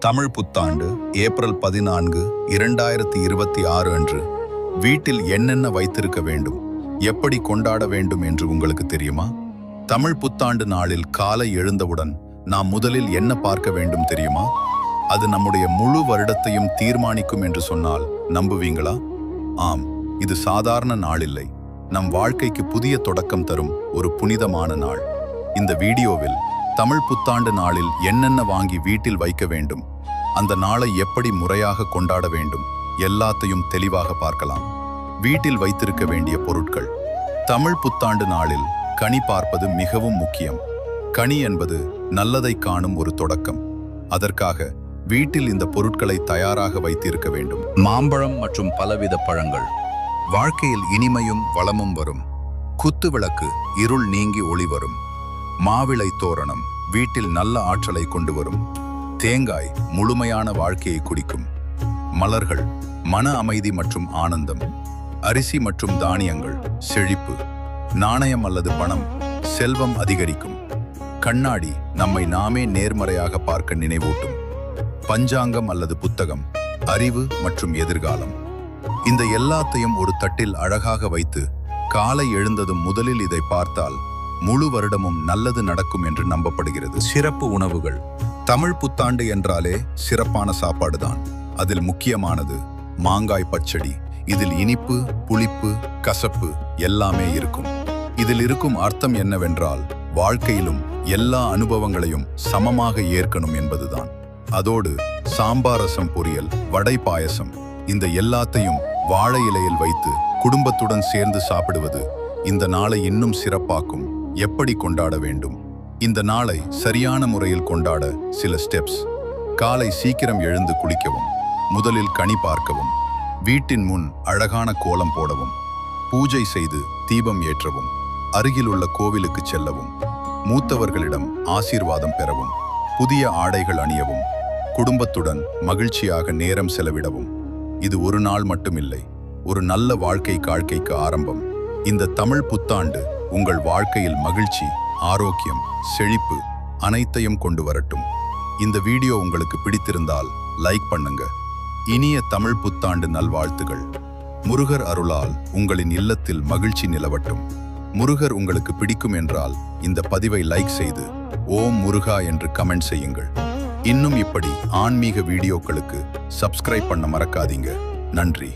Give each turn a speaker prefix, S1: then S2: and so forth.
S1: தமிழ் புத்தாண்டு ஏப்ரல் 14, 2026 அன்று வீட்டில் என்னென்ன வைத்திருக்க வேண்டும், எப்படி கொண்டாட வேண்டும் என்று உங்களுக்கு தெரியுமா? தமிழ் புத்தாண்டு நாளில் காலை எழுந்தவுடன் நாம் முதலில் என்ன பார்க்க வேண்டும் தெரியுமா? அது நம்முடைய முழு வருடத்தையும் தீர்மானிக்கும் என்று சொன்னால் நம்புவீங்களா? ஆம், இது சாதாரண நாள் இல்லை. நம் வாழ்க்கைக்கு புதிய தொடக்கம் தரும் ஒரு புனிதமான நாள். இந்த வீடியோவில் தமிழ் புத்தாண்டு நாளில் என்னென்ன வாங்கி வீட்டில் வைக்க வேண்டும், அந்த நாளை எப்படி முறையாக கொண்டாட வேண்டும், எல்லாத்தையும் தெளிவாக பார்க்கலாம். வீட்டில் வைத்திருக்க வேண்டிய பொருட்கள். தமிழ் புத்தாண்டு நாளில் கனி பார்ப்பது மிகவும் முக்கியம். கனி என்பது நல்லதை காணும் ஒரு தொடக்கம். அதற்காக வீட்டில் இந்த பொருட்களை தயாராக வைத்திருக்க வேண்டும்.
S2: மாம்பழம் மற்றும் பலவித பழங்கள். வாழ்க்கையில் இனிமையும் வளமும் வரும். குத்து விளக்கு இருள் நீங்கி ஒளி வரும். மாவிளை தோரணம் வீட்டில் நல்ல ஆற்றலை கொண்டு வரும். தேங்காய் முழுமையான வாழ்க்கையை குடிக்கும். மலர்கள் மன அமைதி மற்றும் ஆனந்தம். அரிசி மற்றும் தானியங்கள் செழிப்பு. நாணயம் அல்லது பணம் செல்வம் அதிகரிக்கும். கண்ணாடி நம்மை நாமே நேர்மறையாக பார்க்க நினைவூட்டும். பஞ்சாங்கம் அல்லது புத்தகம் அறிவு மற்றும் எதிர்காலம். இந்த எல்லாத்தையும் ஒரு தட்டில் அழகாக வைத்து காலை எழுந்ததும் முதலில் இதை பார்த்தால் முழு வருடமும் நல்லது நடக்கும் என்று நம்பப்படுகிறது. சிறப்பு உணவுகள். தமிழ் புத்தாண்டு என்றாலே சிறப்பான சாப்பாடுதான். அதில் முக்கியமானது மாங்காய் பச்சடி. இதில் இனிப்பு, புளிப்பு, கசப்பு எல்லாமே இருக்கும். இதில் இருக்கும் அர்த்தம் என்னவென்றால் வாழ்க்கையிலும் எல்லா அனுபவங்களையும் சமமாக ஏற்கணும் என்பதுதான். அதோடு சாம்பார் ரசம், பொரியல், வடை, பாயசம் இந்த எல்லாத்தையும் வாழை இலையில் வைத்து குடும்பத்துடன் சேர்ந்து சாப்பிடுவது இந்த நாளை இன்னும் சிறப்பாக்கும். எப்படி கொண்டாட வேண்டும்? இந்த நாளை சரியான முறையில் கொண்டாட சில ஸ்டெப்ஸ். காலை சீக்கிரம் எழுந்து குளிக்கவும். முதலில் கனி பார்க்கவும். வீட்டின் முன் அழகான கோலம் போடவும். பூஜை செய்து தீபம் ஏற்றவும். அருகிலுள்ள கோவிலுக்கு செல்லவும். மூத்தவர்களிடம் ஆசீர்வாதம் பெறவும். புதிய ஆடைகள் அணியவும். குடும்பத்துடன் மகிழ்ச்சியாக நேரம் செலவிடவும். இது ஒரு நாள் மட்டுமில்லை, ஒரு நல்ல வாழ்க்கைக்கு ஆரம்பம். இந்த தமிழ் புத்தாண்டு உங்கள் வாழ்க்கையில் மகிழ்ச்சி, ஆரோக்கியம், செழிப்பு அனைத்தையும் கொண்டு வரட்டும். இந்த வீடியோ உங்களுக்கு பிடித்திருந்தால் லைக் பண்ணுங்க. இனிய தமிழ் புத்தாண்டு நல்வாழ்த்துகள். முருகர் அருளால் உங்களின் இல்லத்தில் மகிழ்ச்சி நிலவட்டும். முருகர் உங்களுக்கு பிடிக்கும் என்றால் இந்த பதிவை லைக் செய்து ஓம் முருகா என்று கமெண்ட் செய்யுங்கள். இன்னும் இப்படி ஆன்மீக வீடியோக்களுக்கு சப்ஸ்கிரைப் பண்ண மறக்காதீங்க. நன்றி.